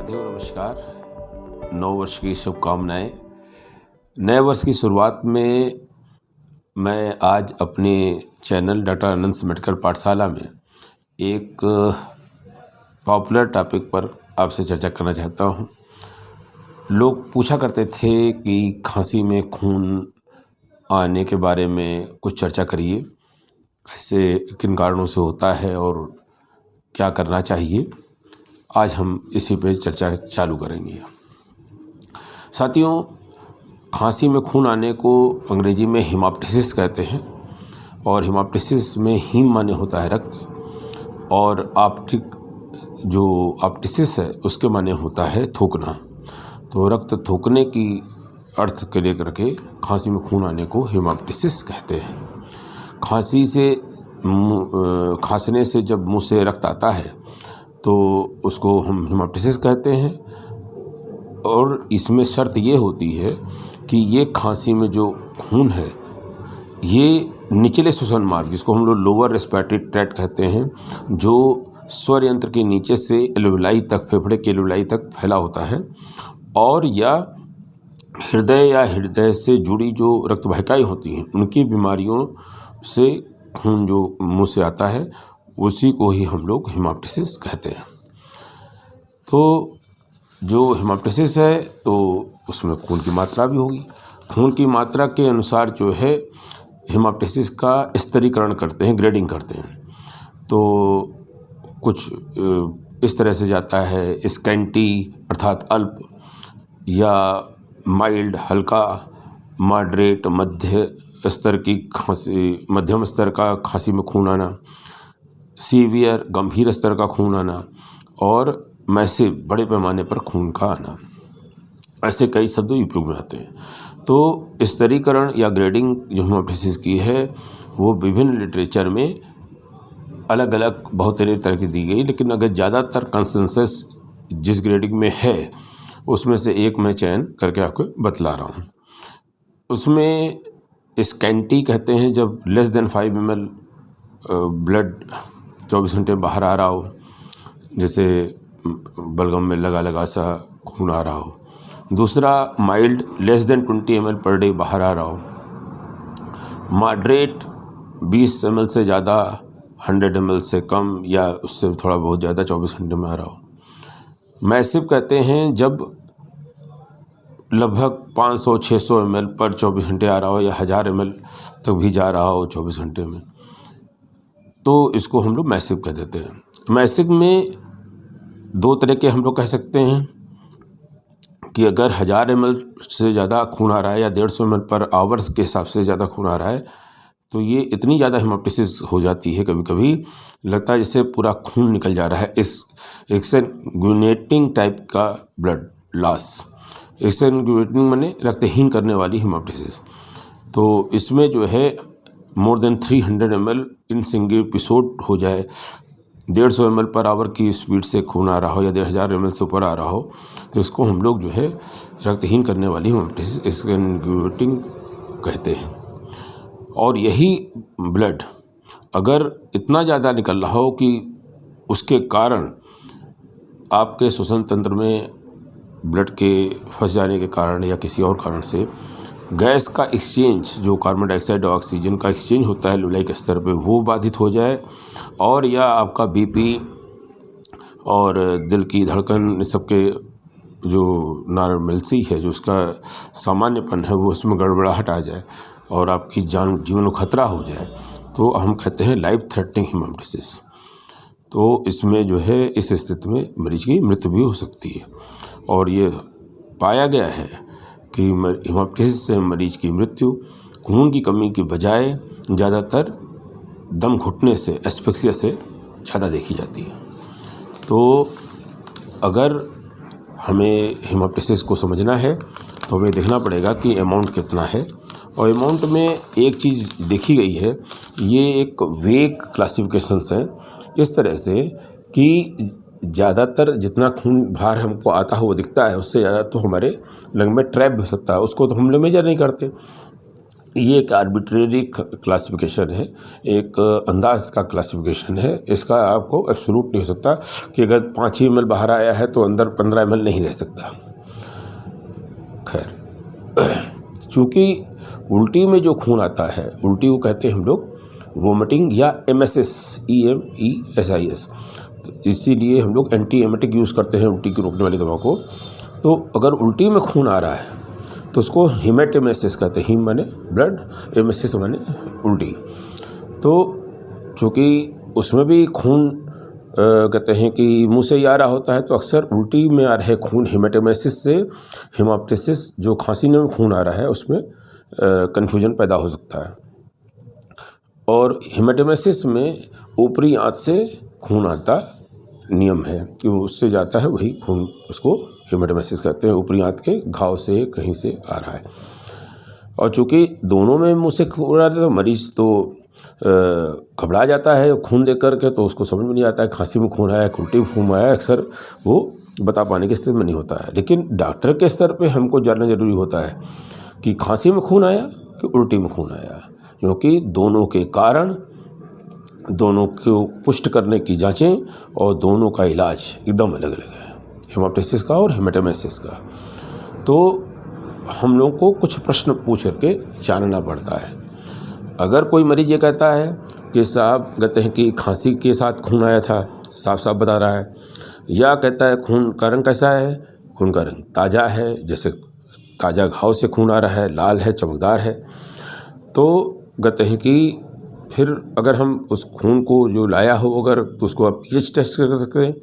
साथियों नमस्कार। नव वर्ष की शुभकामनाएं। नए वर्ष की शुरुआत में मैं आज अपने चैनल डॉक्टर अनंत मेडिकल पाठशाला में एक पॉपुलर टॉपिक पर आपसे चर्चा करना चाहता हूँ। लोग पूछा करते थे कि खांसी में खून आने के बारे में कुछ चर्चा करिए, ऐसे किन कारणों से होता है और क्या करना चाहिए। आज हम इसी पे चर्चा चालू करेंगे। साथियों, खांसी में खून आने को अंग्रेजी में हेमाप्टिसिस कहते हैं और हेमाप्टिसिस में हीम माने होता है रक्त और ऑप्टिक जो ऑप्टिसिस है उसके माने होता है थूकना। तो रक्त थूकने की अर्थ के लेकर के खांसी में खून आने को हेमाप्टिसिस कहते हैं। खांसने से जब मुंह से रक्त आता है तो उसको हम हेमाप्टिसिस कहते हैं और इसमें शर्त ये होती है कि ये खांसी में जो खून है ये निचले श्वसन मार्ग जिसको हम लोग लोअर रेस्पिरेटरी ट्रैक्ट कहते हैं, जो स्वर यंत्र के नीचे से एल्वियोलाई तक, फेफड़े के एल्वियोलाई तक फैला होता है और या हृदय से जुड़ी जो रक्त वाहिकाएं होती हैं उनकी बीमारियों से खून जो मुंह से आता है उसी को ही हम लोग हेमाप्टिसिस कहते हैं। तो जो हेमाप्टिसिस है तो उसमें खून की मात्रा भी होगी। खून की मात्रा के अनुसार जो है हेमाप्टिसिस का स्तरीकरण करते हैं, ग्रेडिंग करते हैं। तो कुछ इस तरह से जाता है, स्कैंटी अर्थात अल्प, या माइल्ड हल्का, मॉडरेट मध्य स्तर की खांसी, मध्यम स्तर का खांसी में खून आना, सीवियर गंभीर स्तर का खून आना और मैसिव बड़े पैमाने पर खून का आना। ऐसे कई शब्द उपयोग में आते हैं। तो स्तरीकरण या ग्रेडिंग जो हेमाप्टिसिस की है वो विभिन्न लिटरेचर में अलग अलग बहुत तरह की दी गई, लेकिन अगर ज़्यादातर कंसेंसस जिस ग्रेडिंग में है उसमें से एक मैं चयन करके आपको बतला रहा हूँ। उसमें स्कैंटी कहते हैं जब लेस देन 5 ml ब्लड 24 घंटे बाहर आ रहा हो, जैसे बलगम में लगा सा खून आ रहा हो। दूसरा mild less than 20 ml per day बाहर आ रहा हो। मॉडरेट 20 ml से ज़्यादा, 100 ml से कम या उससे थोड़ा बहुत ज़्यादा 24 घंटे में आ रहा हो। मैसिव कहते हैं जब लगभग 500-600 ml पर 24 घंटे आ रहा हो या 1000 ml तक भी जा रहा हो 24 घंटे में, तो इसको हम लोग मैसिव कह देते हैं। मैसिव में दो तरह के हम लोग कह सकते हैं कि अगर 1000 ml से ज़्यादा खून आ रहा है या 150 ml पर आवर्स के हिसाब से ज़्यादा खून आ रहा है तो ये इतनी ज़्यादा हेमाप्टिसिस हो जाती है, कभी कभी लगता है जैसे पूरा खून निकल जा रहा है। इस एक्सैंग्यूनेटिंग टाइप का ब्लड लॉस, एक्सैंग्यूनेटिंग माने रक्तहीन करने वाली हेमाप्टिसिस। तो इसमें जो है more than 300 ml in single episode हो जाए, 150 ml पर आवर की स्पीड से खून आ रहा हो या 1000 ml से ऊपर आ रहा हो, तो इसको हम लोग जो है रक्तहीन करने वाली हेमाप्टिसिस एक्सैंग्यूनेटिंग कहते हैं। और यही ब्लड अगर इतना ज़्यादा निकल रहा हो कि उसके कारण आपके श्वसन तंत्र में ब्लड के फंस जाने के कारण या किसी और कारण से गैस का एक्सचेंज, जो कार्बन डाइऑक्साइड और ऑक्सीजन का एक्सचेंज होता है एल्वियोलाई के स्तर पे, वो बाधित हो जाए, और या आपका बीपी और दिल की धड़कन सबके जो नॉर्मलसी है, जो उसका सामान्यपन है, वो उसमें गड़बड़ाहट आ जाए और आपकी जीवन को खतरा हो जाए, तो हम कहते हैं लाइफ थ्रेटनिंग हेमाप्टिसिस। तो इसमें जो है इस स्थिति में मरीज की मृत्यु भी हो सकती है और ये पाया गया है कि हेमाप्टिसिस से मरीज की मृत्यु खून की कमी की बजाय ज़्यादातर दम घुटने से, एस्फिक्सिया से ज़्यादा देखी जाती है। तो अगर हमें हेमाप्टिसिस को समझना है तो हमें देखना पड़ेगा कि अमाउंट कितना है, और अमाउंट में एक चीज़ देखी गई है, ये एक वेग क्लासिफिकेशंस है इस तरह से कि ज़्यादातर जितना खून बाहर हमको आता हो वो दिखता है, उससे ज़्यादा तो हमारे लंग में ट्रैप हो सकता है, उसको तो हम लोग मेजर नहीं करते। ये एक आर्बिट्रेरी क्लासिफिकेशन है, एक अंदाज का क्लासिफिकेशन है। इसका आपको एब्सोल्यूट नहीं हो सकता कि अगर 5 ml बाहर आया है तो अंदर 15 ml नहीं रह सकता। खैर, चूँकि उल्टी में जो खून आता है, उल्टी को कहते हैं हम लोग वोमिटिंग या MSS, EMESIS, तो इसीलिए हम लोग एंटी एमेटिक यूज़ करते हैं उल्टी की रोकने वाली दवा को। तो अगर उल्टी में खून आ रहा है तो उसको हीमेटेमेसिस कहते हैं। हीम माने ब्लड, एमेसिस माने उल्टी। तो चूँकि उसमें भी खून कहते हैं कि मुंह से ही आ रहा होता है, तो अक्सर उल्टी में आ रहे खून हीमेटेमेसिस से हेमोप्टिसिस, जो खांसी में खून आ रहा है, उसमें कन्फ्यूजन पैदा हो सकता है। और हेमेटेमेसिस में ऊपरी आंत से खून आता नियम है कि वो उससे जाता है, वही खून उसको हेमेटेमेसिस कहते हैं। ऊपरी आंत के घाव से कहीं से आ रहा है। और चूँकि दोनों में मुंह से खून आ रहा है तो मरीज़ तो घबरा जाता है खून देख करके, तो उसको समझ में नहीं आता है खांसी में खून आया, उल्टी में खून आया। अक्सर वो बता पाने की स्थिति में नहीं होता है। लेकिन डॉक्टर के स्तर पे हमको जानना जरूरी होता है कि खांसी में खून आया कि उल्टी में खून आया, क्योंकि दोनों के कारण, दोनों को पुष्ट करने की जांचें और दोनों का इलाज एकदम अलग अलग है, हेमोप्टिसिस का और हेमेटेमेसिस का। तो हम लोग को कुछ प्रश्न पूछ करके जानना पड़ता है। अगर कोई मरीज ये कहता है कि साहब कहते हैं कि खांसी के साथ खून आया था, साफ साफ बता रहा है, या कहता है खून का रंग कैसा है, खून का रंग ताज़ा है, जैसे ताज़ा घाव से खून आ रहा है, लाल है, चमकदार है, तो कहते हैं कि फिर अगर हम उस खून को जो लाया हो अगर, तो उसको आप pH टेस्ट कर सकते हैं।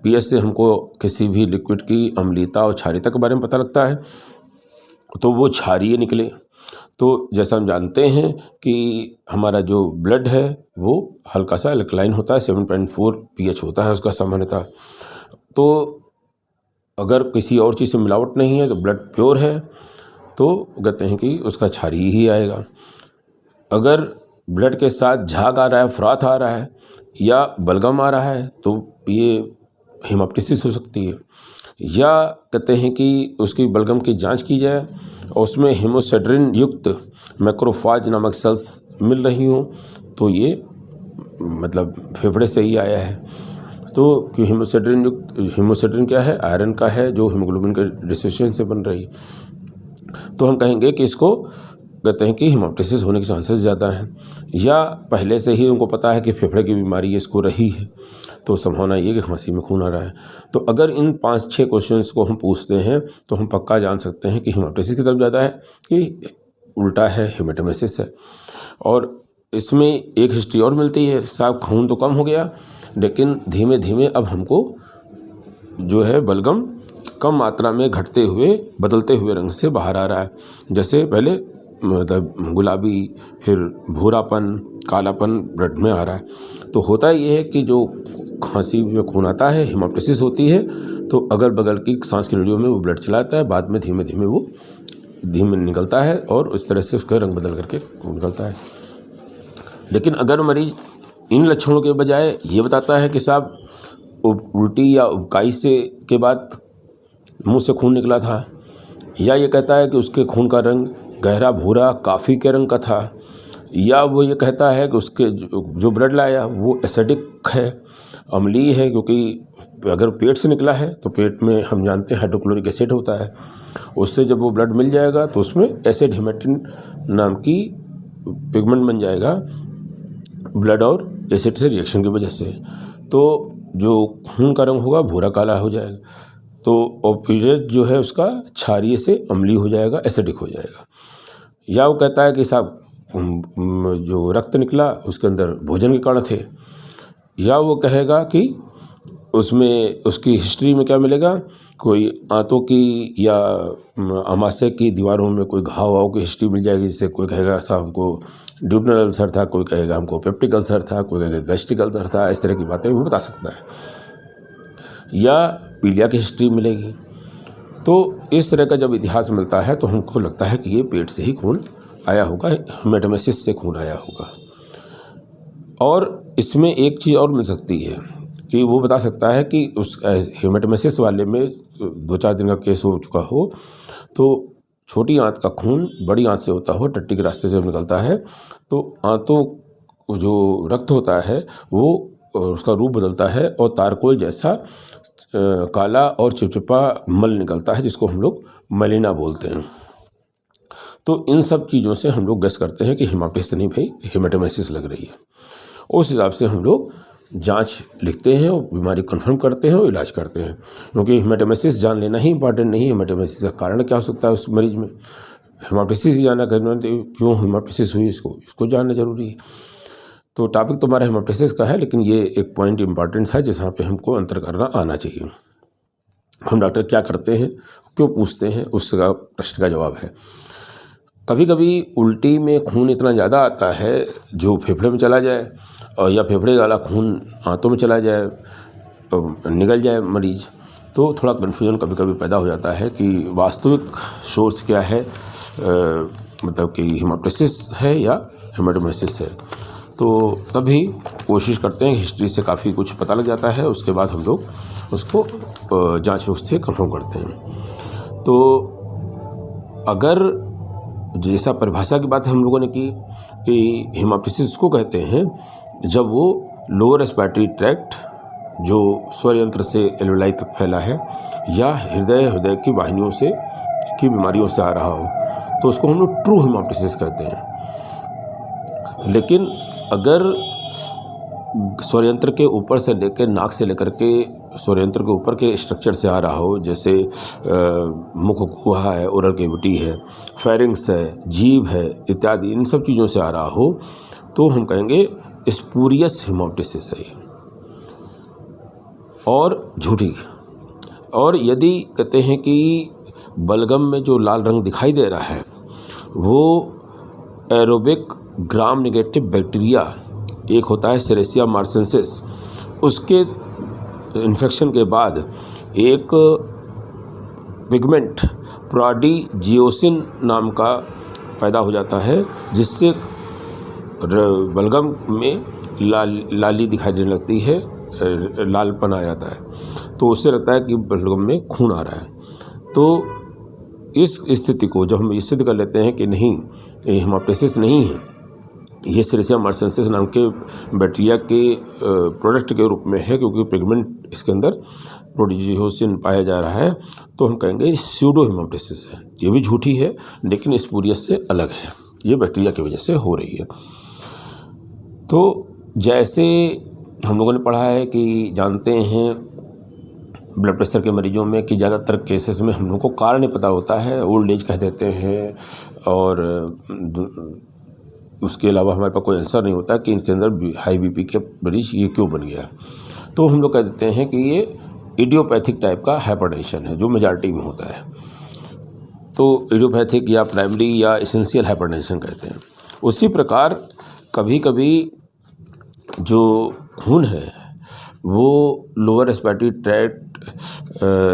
pH से हमको किसी भी लिक्विड की अम्लीयता और क्षारीयता के बारे में पता लगता है। तो वो क्षारीय निकले तो जैसा हम जानते हैं कि हमारा जो ब्लड है वो हल्का सा अल्कलाइन होता है, 7.4 pH होता है उसका सामान्यतः। तो अगर किसी और चीज़ से मिलावट नहीं है तो ब्लड प्योर है, तो कहते हैं कि उसका क्षारीय ही आएगा। अगर ब्लड के साथ झाग आ रहा है, फ्राथ आ रहा है या बलगम आ रहा है, तो ये हेमोप्टिसिस हो सकती है। या कहते हैं कि उसकी बलगम की जांच की जाए और उसमें हेमोसेड्रिन युक्त मैक्रोफाज नामक सेल्स मिल रही हों, तो ये मतलब फेफड़े से ही आया है। तो कि हेमोसेड्रिन युक्त, हेमोसेड्रिन क्या है, आयरन का है, जो हीमोग्लोबिन के डिफिशिएंसी से बन रही, तो हम कहेंगे कि इसको कहते हैं कि हेमोप्टिसिस होने के चांसेस ज़्यादा हैं। या पहले से ही उनको पता है कि फेफड़े की बीमारी इसको रही है, तो संभावना ये कि खांसी में खून आ रहा है। तो अगर इन 5-6 क्वेश्चंस को हम पूछते हैं तो हम पक्का जान सकते हैं कि हेमोप्टिसिस की तरफ ज़्यादा है कि उल्टा है, हेमेटेमेसिस है। और इसमें एक हिस्ट्री और मिलती है, साहब खून तो कम हो गया, लेकिन धीमे धीमे अब हमको जो है बलगम कम मात्रा में घटते हुए, बदलते हुए रंग से बाहर आ रहा है। जैसे पहले मतलब गुलाबी, फिर भूरापन, कालापन ब्लड में आ रहा है। तो होता ये है कि जो खांसी में खून आता है, हेमोप्टिसिस होती है, तो अगल बगल की सांस की नलियों में वो ब्लड चलाता है, बाद में धीमे धीमे वो धीमे निकलता है और उस तरह से उसका रंग बदल करके निकलता है। लेकिन अगर मरीज इन लक्षणों के बजाय ये बताता है कि साहब उल्टी या उबकाई से के बाद मुंह से खून निकला था, या ये कहता है कि उसके खून का रंग गहरा भूरा काफ़ी के रंग का था, या वो ये कहता है कि उसके जो ब्लड लाया वो एसिडिक है, अम्लीय है, क्योंकि अगर पेट से निकला है तो पेट में हम जानते हैं हाइड्रोक्लोरिक एसिड होता है, उससे जब वो ब्लड मिल जाएगा तो उसमें एसिड हेमेटिन नाम की पिगमेंट बन जाएगा ब्लड और एसिड से रिएक्शन की वजह से। तो जो खून का रंग होगा भूरा काला हो जाएगा, तो और पीरियड जो है उसका क्षारीय से अम्लीय हो जाएगा, एसिडिक हो जाएगा। या वो कहता है कि साहब जो रक्त निकला उसके अंदर भोजन के कण थे, या वो कहेगा कि उसमें उसकी हिस्ट्री में क्या मिलेगा, कोई आंतों की या अमाशय की दीवारों में कोई घाव वाव की हिस्ट्री मिल जाएगी, जिससे कोई कहेगा साहब हमको ड्यूटनल अल्सर था, कोई कहेगा हमको पेप्टिक अल्सर था, कोई कहेगा गैस्ट्रिक अल्सर था। इस तरह की बातें वो बता सकता है। या पीलिया की हिस्ट्री मिलेगी। तो इस तरह का जब इतिहास मिलता है तो हमको लगता है कि ये पेट से ही खून आया होगा, हेमेटेमेसिस से खून आया होगा। और इसमें एक चीज़ और मिल सकती है कि वो बता सकता है कि उस हेमेटेमेसिस वाले में 2-4 दिन का केस हो चुका हो, तो छोटी आंत का खून बड़ी आंत से होता हो, टट्टी के रास्ते से निकलता है, तो आंतों जो रक्त होता है वो उसका रूप बदलता है और तारकोल जैसा काला और चिपचिपा मल निकलता है, जिसको हम लोग मलिना बोलते हैं। तो इन सब चीज़ों से हम लोग गेस करते हैं कि हेमाप्टिसिस नहीं भाई, हेमेटोमेसिस लग रही है। उस हिसाब से हम लोग जांच लिखते हैं और बीमारी कन्फर्म करते हैं और इलाज करते हैं, क्योंकि हेमेटोमेसिस जान लेना ही इंपॉर्टेंट नहीं है। हेमेटोमेसिस का कारण क्या हो सकता है उस मरीज में, हेमाप्टिसिस ही जानना, क्यों हेमाप्टिसिस हुई इसको जानना जरूरी है। तो टॉपिक तो हमारा हेमाप्टिसिस का है, लेकिन ये एक पॉइंट इंपॉर्टेंट है जहाँ पे हमको अंतर करना आना चाहिए। हम डॉक्टर क्या करते हैं, क्यों पूछते हैं, उसका प्रश्न का जवाब है। कभी कभी उल्टी में खून इतना ज़्यादा आता है जो फेफड़े में चला जाए, और या फेफड़े वाला खून आंतों में चला जाए, निगल जाए मरीज, तो थोड़ा कन्फ्यूजन कभी कभी पैदा हो जाता है कि वास्तविक सोर्स क्या है, मतलब कि हेमाप्टिसिस है या हेमेटोमेसिस है। तो तभी कोशिश करते हैं, हिस्ट्री से काफ़ी कुछ पता लग जाता है, उसके बाद हम लोग उसको जांच से कंफर्म करते हैं। तो अगर जैसा परिभाषा की बात हम लोगों ने की कि हेमाप्टिसिस को कहते हैं जब वो लोअर रेस्पिरेटरी ट्रैक्ट जो स्वर यंत्र से एल्वेलाई तक फैला है या हृदय की वाहिनियों से की बीमारियों से आ रहा हो, तो उसको हम लोग ट्रू हेमाप्टिसिस कहते हैं। लेकिन अगर स्वर यंत्र के ऊपर से लेकर नाक से लेकर के स्वर यंत्र के ऊपर के स्ट्रक्चर से आ रहा हो, जैसे मुख गुहा है, ओरल कैविटी है, फेरिंग्स है, जीभ है इत्यादि, इन सब चीज़ों से आ रहा हो, तो हम कहेंगे स्पूरियस हेमाप्टिसिस है ये, और झूठी। और यदि कहते हैं कि बलगम में जो लाल रंग दिखाई दे रहा है वो एरोबिक ग्राम नेगेटिव बैक्टीरिया, एक होता है सेरेसिया मार्सेंसिस, उसके इन्फेक्शन के बाद एक पिगमेंट प्रोडिजियोसिन नाम का पैदा हो जाता है, जिससे बलगम में लाली दिखाई देने लगती है, लालपन आ जाता है, तो उससे लगता है कि बलगम में खून आ रहा है। तो इस स्थिति को जब हम सिद्ध कर लेते हैं कि नहीं ये हेमाप्टिसिस नहीं है, ये सेरेसिया मार्सेंसिस नाम के बैक्टीरिया के प्रोडक्ट के रूप में है, क्योंकि पिगमेंट इसके अंदर प्रोडिजियोसिन पाया जा रहा है, तो हम कहेंगे स्यूडो हेमाप्टिसिस है। ये भी झूठी है, लेकिन स्पूरियस से अलग है, ये बैक्टीरिया की वजह से हो रही है। तो जैसे हम लोगों ने पढ़ा है कि जानते हैं ब्लड प्रेशर के मरीजों में कि ज़्यादातर केसेस में हम लोगों को कारण नहीं पता होता है, ओल्ड एज कह देते हैं, और उसके अलावा हमारे पास कोई आंसर नहीं होता कि इनके अंदर हाई बीपी के मरीज ये क्यों बन गया। तो हम लोग कह देते हैं कि ये इडियोपैथिक टाइप का हाइपरटेंशन है, जो मेजॉरिटी में होता है। तो इडियोपैथिक या प्राइमरी या एसेंशियल हाइपरटेंशन कहते हैं। उसी प्रकार कभी कभी जो खून है वो लोअर रेस्पिरेटरी ट्रैक्ट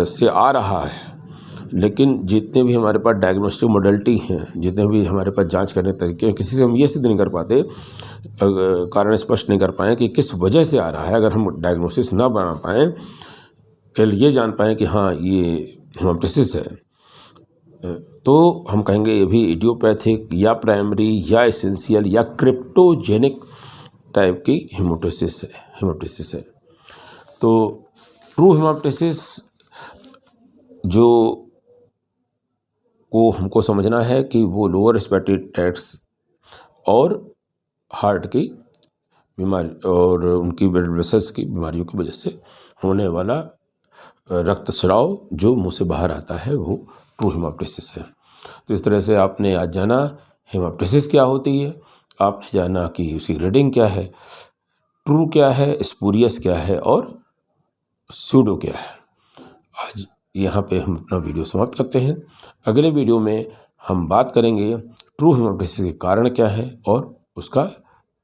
से आ रहा है, लेकिन जितने भी हमारे पास डायग्नोस्टिक मॉडलिटी हैं, जितने भी हमारे पास जांच करने के तरीके हैं, किसी से हम ये सिद्ध नहीं कर पाते, कारण स्पष्ट नहीं कर पाएँ कि किस वजह से आ रहा है। अगर हम डायग्नोसिस ना बना पाएँ, ये जान पाएँ कि हाँ ये हेमाप्टिसिस है, तो हम कहेंगे ये भी इडियोपैथिक या प्राइमरी या एसेंशियल या क्रिप्टोजेनिक टाइप की हेमाप्टिसिस है। तो ट्रू हेमाप्टिसिस जो को हमको समझना है कि वो लोअर रेस्पिरेटरी ट्रैक्ट्स और हार्ट की बीमारी और उनकी ब्लड वेसल्स की बीमारियों की वजह से होने वाला रक्तस्राव जो मुंह से बाहर आता है वो ट्रू हेमाप्टिसिस है। तो इस तरह से आपने आज जाना हेमाप्टिसिस क्या होती है, आपने जाना कि उसकी रीडिंग क्या है, ट्रू क्या है, स्पूरियस क्या है और स्यूडो क्या है। आज यहाँ पे हम अपना वीडियो समाप्त करते हैं। अगले वीडियो में हम बात करेंगे ट्रू हेमाप्टिसिस के कारण क्या है और उसका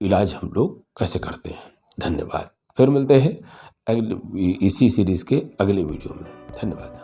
इलाज हम लोग कैसे करते हैं। धन्यवाद। फिर मिलते हैं इसी सीरीज़ के अगले वीडियो में। धन्यवाद।